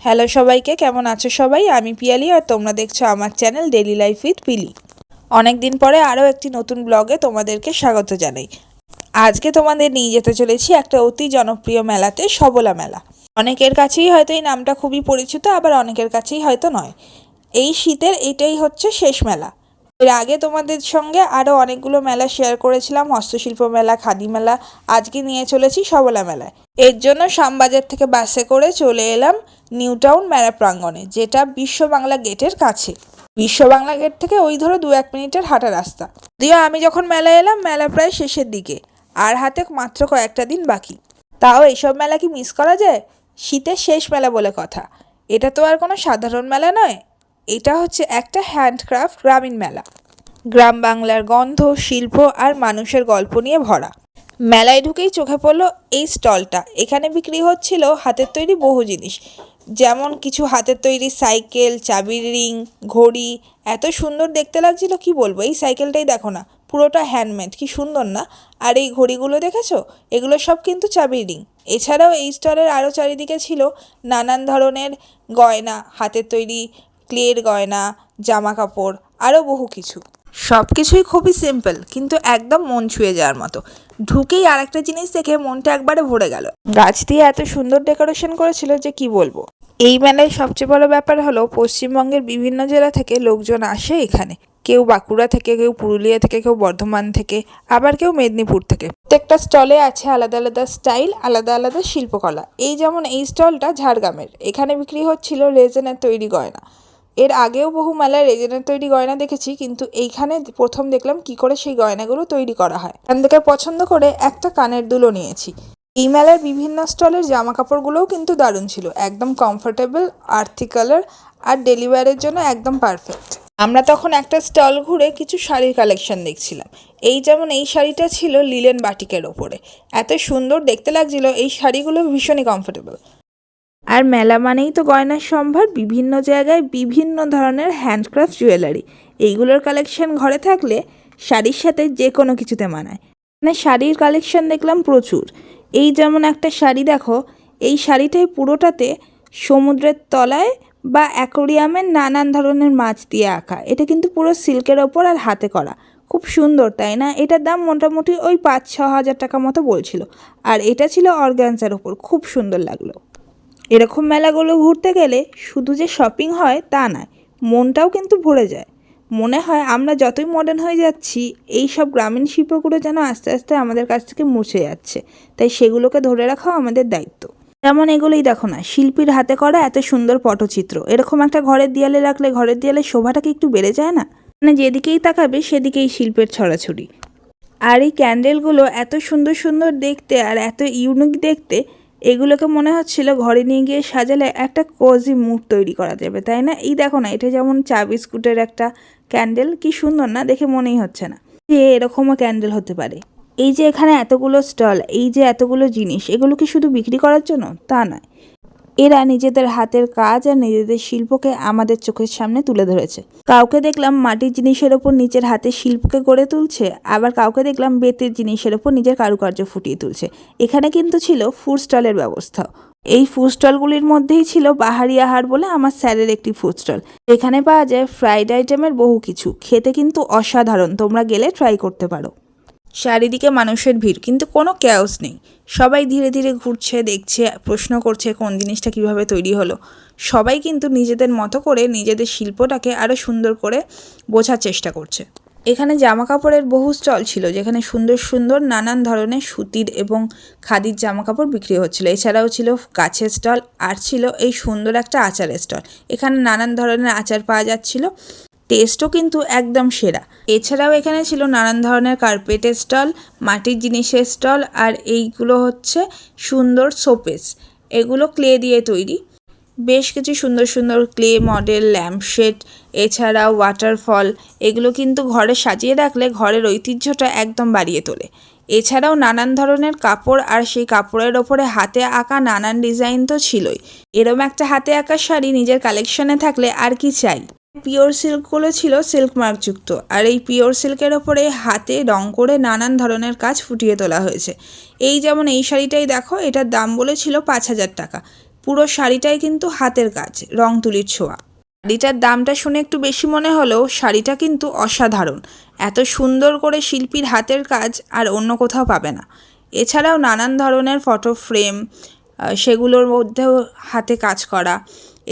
Hello সবাইকে, কেমন আছো সবাই? আমি পিয়ালি আর তোমরা দেখছো আমার চ্যানেল ডেইলি লাইফ উইথ পিলি। অনেক দিন পরে আরও একটি নতুন ব্লগে তোমাদেরকে স্বাগত জানাই। আজকে তোমাদের নিয়ে যেতে চলেছি একটা অতি জনপ্রিয় মেলাতে, সবলা মেলা। অনেকের কাছেই হয়তো এই নামটা খুবই পরিচিত, আবার অনেকের কাছেই হয়তো নয়। এই শীতের এটাই হচ্ছে শেষ মেলা। এর আগে তোমাদের সঙ্গে আরও অনেকগুলো মেলা শেয়ার করেছিলাম, হস্তশিল্প মেলা, খাদি মেলা। আজকে নিয়ে চলেছি সবলা মেলায়। এর জন্য শ্যামবাজার থেকে বাসে করে চলে এলাম নিউ টাউন মেলা প্রাঙ্গণে, যেটা বিশ্ব বাংলা গেটের কাছে। বিশ্ব বাংলা গেট থেকে ওই ধরো 2-1 মিনিটের হাঁটা রাস্তা। যদিও আমি যখন মেলায় এলাম, মেলা প্রায় শেষের দিকে, আর হাতে মাত্র কয়েকটা দিন বাকি। তাও এইসব মেলা কি মিস করা যায়? শীতের শেষ মেলা বলে কথা। এটা তো আর কোনো সাধারণ মেলা নয়, এটা হচ্ছে একটা হ্যান্ডক্রাফট গ্রামীণ মেলা। গ্রাম বাংলার গন্ধ, শিল্প আর মানুষের গল্প নিয়ে ভরা। মেলায় ঢুকেই চোখে পড়লো এই স্টলটা। এখানে বিক্রি হচ্ছিল হাতের তৈরি বহু জিনিস, যেমন কিছু হাতের তৈরি সাইকেল, চাবির রিং, ঘড়ি। এত সুন্দর দেখতে লাগছিল, কি বলবো। এই সাইকেলটাই দেখো না, পুরোটা হ্যান্ডমেড, কি সুন্দর না? আর এই ঘড়িগুলো দেখেছো? এগুলো সব কিন্তু চাবির রিং। এছাড়াও এই স্টলের আরও চারিদিকে ছিল নানান ধরনের গয়না, হাতের তৈরি ক্লের গয়না, জামা কাপড়, আরও বহু কিছু। সব কিছুই খুবই সিম্পল, কিন্তু একদম মন ছুঁয়ে যাওয়ার মতো। ঢুকেই আর একটা জিনিস দেখে মনটা একবারে ভরে গেল। গাছ দিয়ে এত সুন্দর ডেকোরেশন করেছিল যে কি বলবো। এই মেলায় সবচেয়ে বড় ব্যাপার হলো পশ্চিমবঙ্গের বিভিন্ন জেলা থেকে লোকজন আসে এখানে। কেউ বাঁকুড়া থেকে, কেউ পুরুলিয়া থেকে, কেউ বর্ধমান থেকে, আবার কেউ মেদিনীপুর থেকে। প্রত্যেকটা স্টলে আছে আলাদা আলাদা স্টাইল, আলাদা আলাদা শিল্পকলা। এই যেমন এই স্টলটা ঝাড়গ্রামের। এখানে বিক্রি হচ্ছিল রেজেনের তৈরি গয়না। এর আগেও বহু মেলায় রেজেনের তৈরি গয়না দেখেছি, কিন্তু এইখানে প্রথম দেখলাম কি করে সেই গয়নাগুলো তৈরি করা হয়। এখান থেকে পছন্দ করে একটা কানের দুলও নিয়েছি। এই মেলার বিভিন্ন স্টলের জামা কাপড়গুলোও কিন্তু দারুণ ছিল, একদম কমফোর্টেবল, আর্থি কালার, আর ডেলি ওয়্যারের জন্য একদম পারফেক্ট। আমরা তখন একটা স্টল ঘুরে কিছু শাড়ির কালেকশন দেখছিলাম। এই যেমন এই শাড়িটা ছিল লিলেন বাটিকের ওপরে। এত সুন্দর দেখতে লাগছিল, এই শাড়িগুলো ভীষণই কমফোর্টেবল। আর মেলা মানেই তো গয়নার সম্ভার, বিভিন্ন জায়গায় বিভিন্ন ধরনের হ্যান্ডক্রাফট জুয়েলারি। এইগুলোর কালেকশন ঘরে থাকলে শাড়ির সাথে যে কোনো কিছুতে মানায়। মানে শাড়ির কালেকশন দেখলাম প্রচুর। এই যেমন একটা শাড়ি দেখো, এই শাড়িটাই পুরোটাতে সমুদ্রের তলায় বা অ্যাকোরিয়ামের নানান ধরনের মাছ দিয়ে আঁকা। এটা কিন্তু পুরো সিল্কের ওপর আর হাতে করা। খুব সুন্দর, তাই না? এটার দাম মোটামুটি ওই 5-6 হাজার টাকা মতো বলছিল। আর এটা ছিল অর্গানজার ওপর, খুব সুন্দর লাগলো। এরকম মেলাগুলো ঘুরতে গেলে শুধু যে শপিং হয় তা নয়, মনটাও কিন্তু ভরে যায়। মনে হয় আমরা যতই মডার্ন হয়ে যাচ্ছি, এই সব গ্রামীণ শিল্পগুলো যেন আস্তে আস্তে আমাদের কাছ থেকে মুছে যাচ্ছে। তাই সেগুলোকে ধরে রাখাও আমাদের দায়িত্ব। যেমন এগুলোই দেখো না, শিল্পীর হাতে করা এত সুন্দর পটচিত্র। এরকম একটা ঘরের দেয়ালে রাখলে ঘরের দেয়ালের শোভাটা কি একটু বেড়ে যায় না? মানে যেদিকেই তাকাবে সেদিকেই শিল্পের ছড়াছড়ি। আর এই ক্যান্ডেলগুলো এত সুন্দর সুন্দর দেখতে আর এত ইউনিক দেখতে, এগুলোকে মনে হচ্ছিল ঘরে নিয়ে গিয়ে সাজালে একটা কোজি মুড তৈরি করা যাবে, তাই না? এই দেখো না, এটা যেমন চা বিস্কুটের একটা ক্যান্ডেল, কি সুন্দর না? দেখে মনেই হচ্ছে না যে এরকমও ক্যান্ডেল হতে পারে। এই যে এখানে এতগুলো স্টল, এই যে এতগুলো জিনিস, এগুলো কি শুধু বিক্রি করার জন্য? তা নয়, এরা নিজেদের হাতের কাজ আর নিজেদের শিল্পকে আমাদের চোখের সামনে তুলে ধরেছে। কাউকে দেখলাম মাটির জিনিসের ওপর নিজের হাতের শিল্পকে গড়ে তুলছে, আবার কাউকে দেখলাম বেতের জিনিসের ওপর নিজের কারুকার্য ফুটিয়ে তুলছে। এখানে কিন্তু ছিল ফুড স্টলের ব্যবস্থা। এই ফুড স্টলগুলির মধ্যেই ছিল বাহারি আহার বলে আমার স্যারের একটি ফুড স্টল। এখানে পাওয়া যায় ফ্রাইড আইটেমের বহু কিছু, খেতে কিন্তু অসাধারণ। তোমরা গেলে ট্রাই করতে পারো। চারিদিকে মানুষের ভিড়, কিন্তু কোনো ক্যাওস নেই। সবাই ধীরে ধীরে ঘুরছে, দেখছে, প্রশ্ন করছে কোন জিনিসটা কিভাবে তৈরি হলো। সবাই কিন্তু নিজেদের মতো করে নিজেদের শিল্পটাকে আরও সুন্দর করে বোঝার চেষ্টা করছে। এখানে জামা কাপড়ের বহু স্টল ছিল, যেখানে সুন্দর সুন্দর নানান ধরনের সুতির এবং খাদির জামা কাপড় বিক্রি হচ্ছিল। এছাড়াও ছিল গাছের স্টল, আর ছিল এই সুন্দর একটা আচারের স্টল। এখানে নানান ধরনের আচার পাওয়া যাচ্ছিল, টেস্টও কিন্তু একদম সেরা। এছাড়াও এখানে ছিল নানান ধরনের কার্পেটের স্টল, মাটির জিনিসের স্টল, আর এইগুলো হচ্ছে সুন্দর শোপিস। এগুলো ক্লে দিয়ে তৈরি। বেশ কিছু সুন্দর সুন্দর ক্লে মডেল, ল্যাম্পশেড, এছাড়াও ওয়াটারফল। এগুলো কিন্তু ঘরে সাজিয়ে রাখলে ঘরের ঐতিহ্যটা একদম বাড়িয়ে তোলে। এছাড়াও নানান ধরনের কাপড়, আর সেই কাপড়ের ওপরে হাতে আঁকা নানান ডিজাইন তো ছিলই। এরম একটা হাতে আঁকা শাড়ি নিজের কালেকশনে থাকলে আর কি চাই। পিওর সিল্কগুলো ছিল সিল্ক মার্কযুক্ত, আর এই পিওর সিল্কের ওপরে হাতে রং করে নানান ধরনের কাজ ফুটিয়ে তোলা হয়েছে। এই যেমন এই শাড়িটাই দেখো, এটার দাম বলেছিল 5,000 টাকা। পুরো শাড়িটাই কিন্তু হাতের কাজ, রং তুলির ছোঁয়া। শাড়িটার দামটা শুনে একটু বেশি মনে হলেও শাড়িটা কিন্তু অসাধারণ। এত সুন্দর করে শিল্পীর হাতের কাজ আর অন্য কোথাও পাবে না। এছাড়াও নানান ধরনের ফটো ফ্রেম, সেগুলোর মধ্যেও হাতে কাজ করা।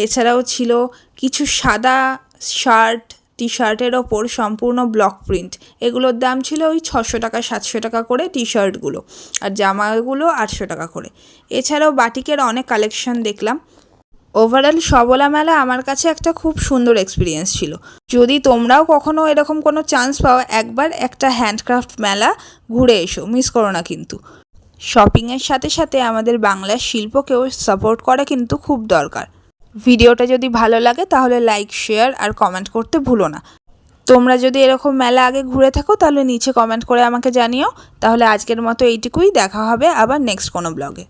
এছাড়াও ছিল কিছু সাদা শার্ট, টি শার্টের ওপর সম্পূর্ণ ব্লক প্রিন্ট। এগুলোর দাম ছিল ওই 600 টাকা 700 টাকা করে টি শার্টগুলো, আর জামাগুলো 800 টাকা করে। এছাড়াও বাটিকের অনেক কালেকশন দেখলাম। ওভারঅল সবলা মেলা আমার কাছে একটা খুব সুন্দর এক্সপিরিয়েন্স ছিল। যদি তোমরাও কখনো এরকম কোনো চান্স পাও, একবার একটা হ্যান্ডক্রাফট মেলা ঘুরে এসো, মিস করো না কিন্তু। শপিংয়ের সাথে সাথে আমাদের বাংলার শিল্পকেও সাপোর্ট করা কিন্তু খুব দরকার। ভিডিওটা যদি ভালো লাগে তাহলে লাইক, শেয়ার আর কমেন্ট করতে ভুলো না। তোমরা যদি এরকম মেলা আগে ঘুরে থাকো তাহলে নিচে কমেন্ট করে আমাকে জানিও। তাহলে আজকের মতো এইটুকুই, দেখা হবে আবার নেক্সট কোনো ব্লগে।